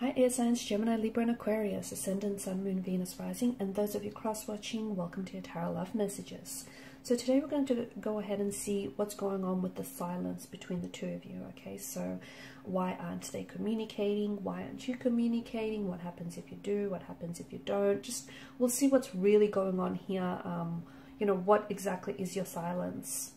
Hi air signs, Gemini, Libra and Aquarius, Ascendant, Sun, Moon, Venus, Rising, and those of you cross-watching, welcome to your Tarot Love Messages. So today we're going to go ahead and see what's going on with the silence between the two of you, okay? So why aren't they communicating? Why aren't you communicating? What happens if you do? What happens if you don't? Just, we'll see what's really going on here. You know, what exactly is your silence?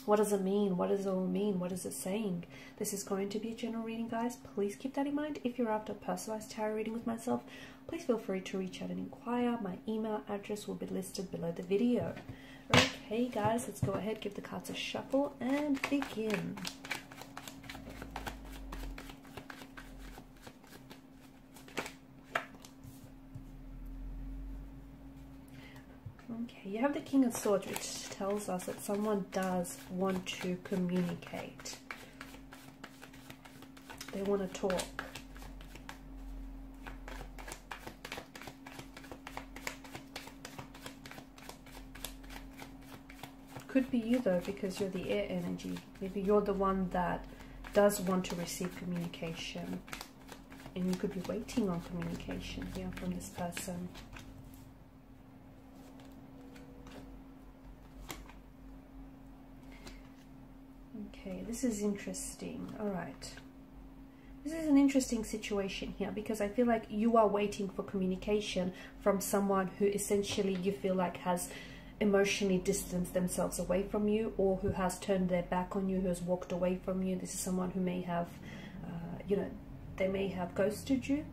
What does it mean? What does it all mean? What is it saying? This is going to be a general reading, guys. Please keep that in mind. If you're after a personalized tarot reading with myself, please feel free to reach out and inquire. My email address will be listed below the video. Okay, guys, let's go ahead, give the cards a shuffle, and begin. Okay, you have the King of Swords, which tells us that someone does want to communicate. They want to talk. Could be you though, because you're the air energy. Maybe you're the one that does want to receive communication. And you could be waiting on communication here from this person. Okay, this is interesting. All right. This is an interesting situation here because I feel like you are waiting for communication from someone who essentially you feel like has emotionally distanced themselves away from you, or who has turned their back on you, who has walked away from you. This is someone who may have, you know, they may have ghosted you.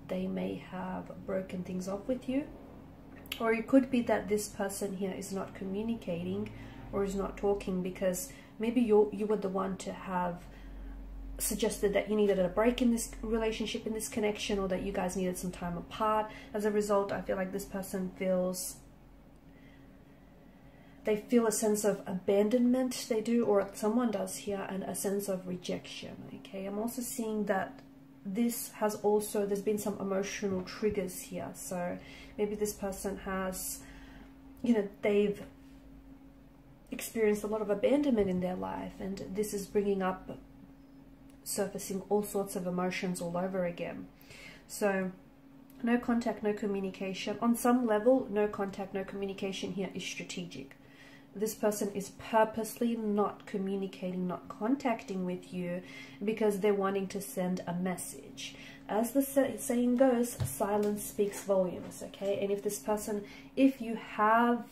They may have broken things off with you. Or it could be that this person here is not communicating or is not talking because maybe you were the one to have suggested that you needed a break in this relationship, in this connection, or that you guys needed some time apart. As a result, I feel like this person feels, they feel a sense of abandonment, they do, or someone does here, and a sense of rejection, okay? I'm also seeing that this has also, there's been some emotional triggers here. So maybe this person has, you know, they've experienced a lot of abandonment in their life, and this is bringing up, surfacing all sorts of emotions all over again. So no contact, no communication. On some level, no contact, no communication here is strategic. This person is purposely not communicating, not contacting with you because they're wanting to send a message. As the saying goes, silence speaks volumes, okay? And if this person, if you have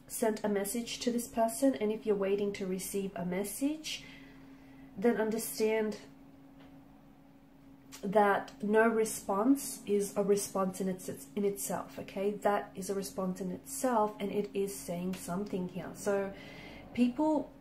sent a message to this person and if you're waiting to receive a message, then understand that no response is a response in itself, okay? That is a response in itself, and it is saying something here. So people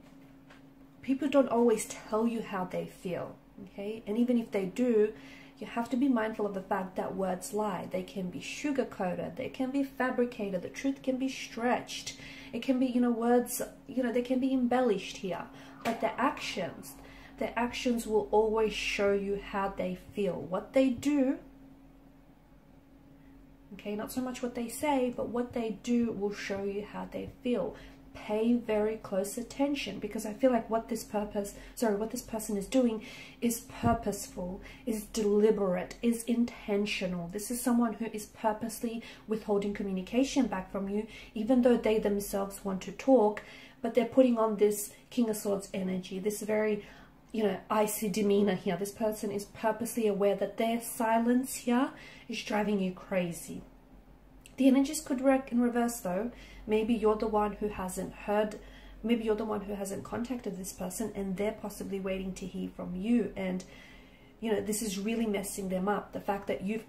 don't always tell you how they feel, okay? And even if they do, you have to be mindful of the fact that words lie. They can be sugar-coated, they can be fabricated, the truth can be stretched. It can be, you know, words, you know, they can be embellished here. But their actions will always show you how they feel. What they do, okay, not so much what they say, but what they do will show you how they feel. Pay very close attention, because I feel like what this person is doing is purposeful, is deliberate, is intentional. This is someone who is purposely withholding communication back from you, even though they themselves want to talk, but they're putting on this King of Swords energy, this very, you know, icy demeanor here. This person is purposely aware that their silence here is driving you crazy. The energies could work in reverse though. Maybe you're the one who hasn't heard, maybe you're the one who hasn't contacted this person and they're possibly waiting to hear from you. And, you know, this is really messing them up. The fact that you've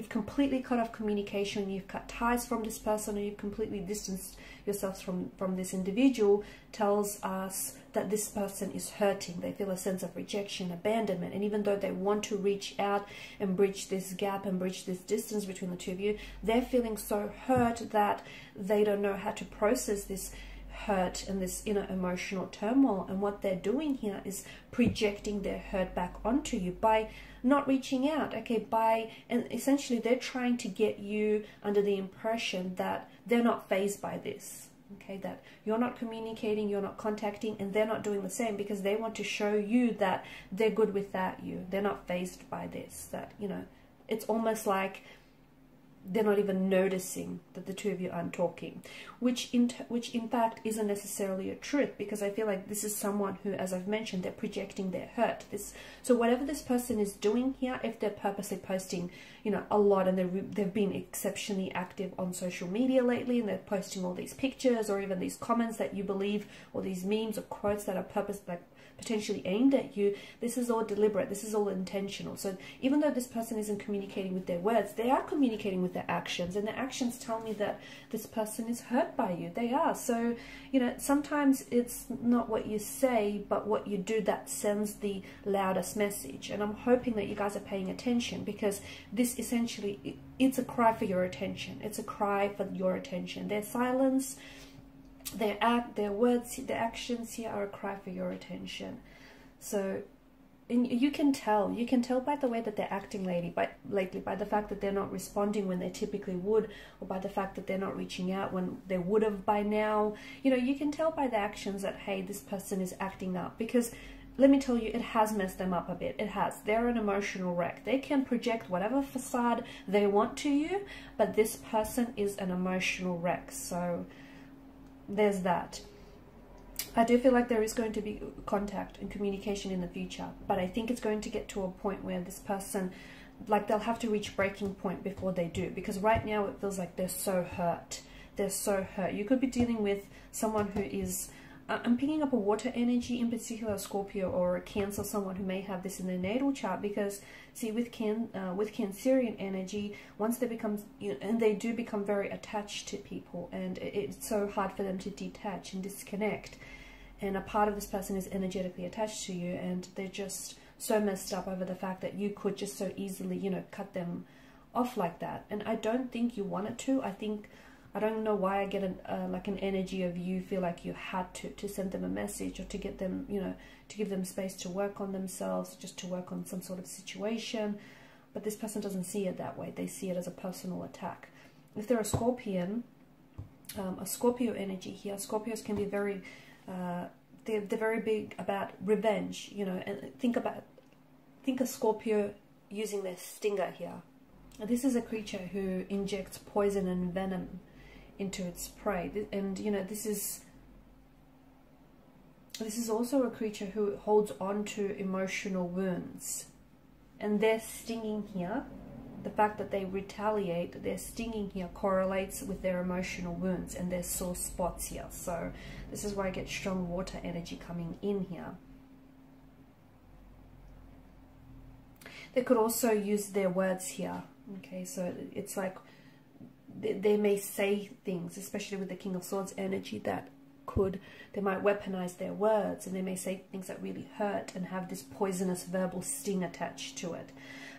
completely cut off communication, you've cut ties from this person, or you've completely distanced yourselves from this individual, tells us that this person is hurting. They feel a sense of rejection, abandonment, and even though they want to reach out and bridge this gap and bridge this distance between the two of you, they're feeling so hurt that they don't know how to process this hurt and this inner emotional turmoil. And what they're doing here is projecting their hurt back onto you by not reaching out, okay? And essentially they're trying to get you under the impression that they're not fazed by this, Okay, that you're not communicating, you're not contacting, and they're not doing the same because they want to show you that they're good without you. They're not fazed by this. That, you know, it's almost like they're not even noticing that the two of you aren't talking, which in fact isn't necessarily a truth, because I feel like this is someone who, as I've mentioned, they're projecting their hurt. So whatever this person is doing here, if they're purposely posting, you know, a lot, and they've been exceptionally active on social media lately, and they're posting all these pictures or even these comments that you believe, or these memes or quotes that are potentially aimed at you, this is all deliberate, this is all intentional. So even though this person isn't communicating with their words, they are communicating with their actions, and their actions tell me that this person is hurt by you. They are. So, you know, sometimes it's not what you say, but what you do that sends the loudest message. And I'm hoping that you guys are paying attention, because this essentially, it's a cry for your attention. It's a cry for your attention. Their silence, their words, their actions here are a cry for your attention. So, and you can tell by the way that they're acting lately, by the fact that they're not responding when they typically would, or by the fact that they're not reaching out when they would have by now. You know, you can tell by the actions that, hey, this person is acting up, because let me tell you, it has messed them up a bit. It has. They're an emotional wreck. They can project whatever facade they want to you, but this person is an emotional wreck. So there's that. I do feel like there is going to be contact and communication in the future, but I think it's going to get to a point where this person, like, they'll have to reach breaking point before they do, because right now it feels like they're so hurt. They're so hurt. You could be dealing with someone who is, I'm picking up a water energy, in particular a Scorpio or a Cancer, someone who may have this in their natal chart, because see, with Cancerian energy, once they become, you know, and they do become very attached to people, and it's so hard for them to detach and disconnect. And a part of this person is energetically attached to you, and they're just so messed up over the fact that you could just so easily, you know, cut them off like that. And I don't think you wanted to. I don't know why I get like an energy of you feel like you had to send them a message, or to get them, you know, to give them space to work on themselves, just to work on some sort of situation. But this person doesn't see it that way. They see it as a personal attack. If they're a Scorpion, a Scorpio energy here, Scorpios can be very, they're very big about revenge, you know, and think of Scorpio using their stinger here. This is a creature who injects poison and venom into its prey, and you know, this is also a creature who holds on to emotional wounds, and their stinging here, the fact that they retaliate, their stinging here correlates with their emotional wounds and their sore spots here. So this is why I get strong water energy coming in here. They could also use their words here. Okay, so it's like they may say things, especially with the King of Swords energy, that they might weaponize their words, and they may say things that really hurt and have this poisonous verbal sting attached to it.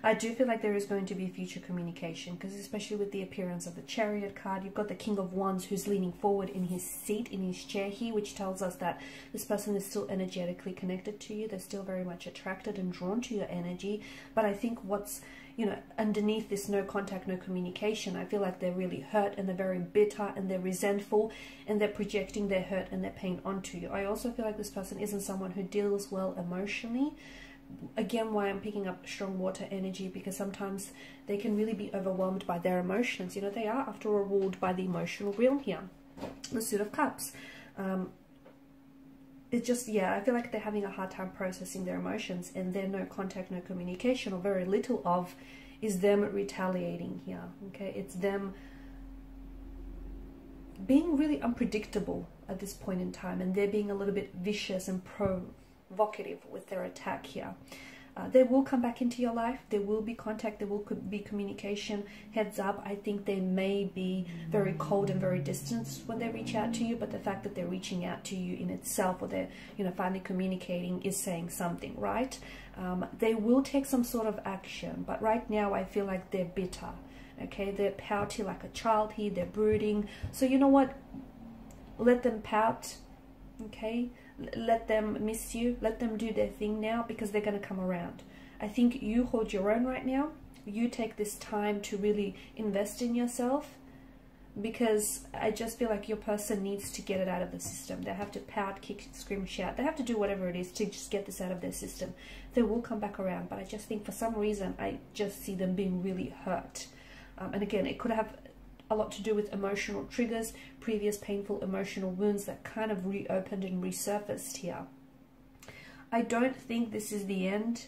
I do feel like there is going to be future communication, because especially with the appearance of the Chariot card, you've got the King of Wands who's leaning forward in his seat, in his chair here, which tells us that this person is still energetically connected to you. They're still very much attracted and drawn to your energy. But I think what's, you know, underneath this no contact, no communication, I feel like they're really hurt, and they're very bitter, and they're resentful, and they're projecting their hurt and their pain onto you. I also feel like this person isn't someone who deals well emotionally. Again, why I'm picking up strong water energy, because sometimes they can really be overwhelmed by their emotions. You know, they are, after all, ruled by the emotional realm here. The Suit of Cups. It's just, yeah, I feel like they're having a hard time processing their emotions, and their no contact, no communication, or very little of, is them retaliating here. Okay, it's them being really unpredictable at this point in time, and they're being a little bit vicious and provocative with their attack here. They will come back into your life. There will be contact. There will be communication. Heads up, I think they may be very cold and very distant when they reach out to you, but the fact that they're reaching out to you in itself, or they're, you know, finally communicating, is saying something, right? They will take some sort of action, but right now I feel like they're bitter. Okay, they're pouty like a child here. They're brooding. So you know what? Let them pout. Okay, let them miss you, let them do their thing now, because they're going to come around. I think you hold your own right now. You take this time to really invest in yourself. because I just feel like your person needs to get it out of the system. They have to pout, kick, scream, shout. They have to do whatever it is to just get this out of their system. They will come back around, but I just think for some reason I just see them being really hurt. And again, it could have a lot to do with emotional triggers, previous painful emotional wounds that kind of reopened and resurfaced here. I don't think this is the end,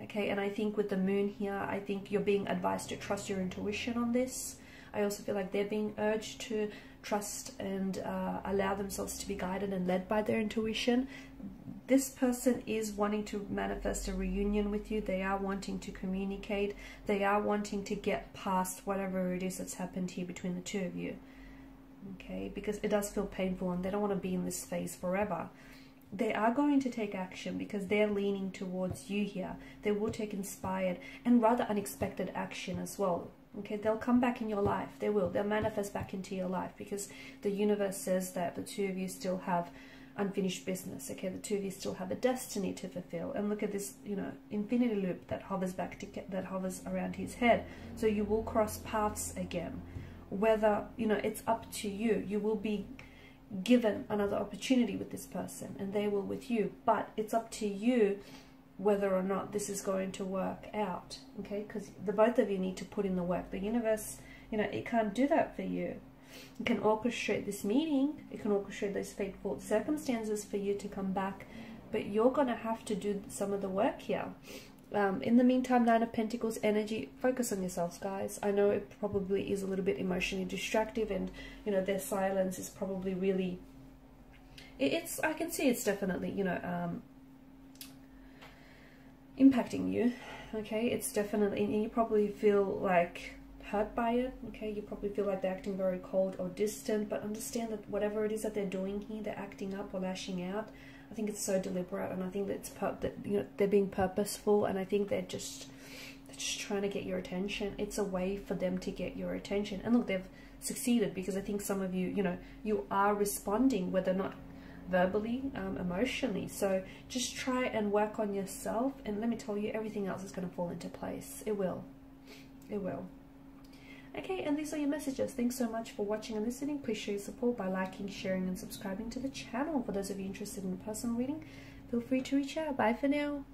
okay? And I think with the moon here, I think you're being advised to trust your intuition on this. I also feel like they're being urged to trust and allow themselves to be guided and led by their intuition. This person is wanting to manifest a reunion with you. They are wanting to communicate. They are wanting to get past whatever it is that's happened here between the two of you. Okay, because it does feel painful and they don't want to be in this phase forever. They are going to take action because they're leaning towards you here. They will take inspired and rather unexpected action as well. Okay, they'll come back in your life. They will. They'll manifest back into your life because the universe says that the two of you still have unfinished business. Okay, the two of you still have a destiny to fulfill. And look at this, you know, infinity loop that hovers back to that hovers around his head. So you will cross paths again. Whether, you know, it's up to you. You will be given another opportunity with this person and they will with you. But it's up to you whether or not this is going to work out. Okay, because the both of you need to put in the work. The universe, you know, it can't do that for you. It can orchestrate this meeting, it can orchestrate those fateful circumstances for you to come back, but you're going to have to do some of the work here. In the meantime, Nine of Pentacles energy, focus on yourselves, guys. I know it probably is a little bit emotionally distractive and, you know, their silence is probably really, I can see it's definitely, you know, impacting you. Okay, it's definitely, and you probably feel like hurt by it. Okay, you probably feel like they're acting very cold or distant, but understand that whatever it is that they're doing here, they're acting up or lashing out, I think it's so deliberate, and I think that it's that, you know, they're being purposeful, and I think they're just trying to get your attention. It's a way for them to get your attention. And look, they've succeeded because I think some of you, you know, you are responding, whether or not verbally, emotionally. So just try and work on yourself, and let me tell you, everything else is going to fall into place. It will. It will. Okay, and these are your messages. Thanks so much for watching and listening. Please show your support by liking, sharing, and subscribing to the channel. For those of you interested in a personal reading, feel free to reach out. Bye for now.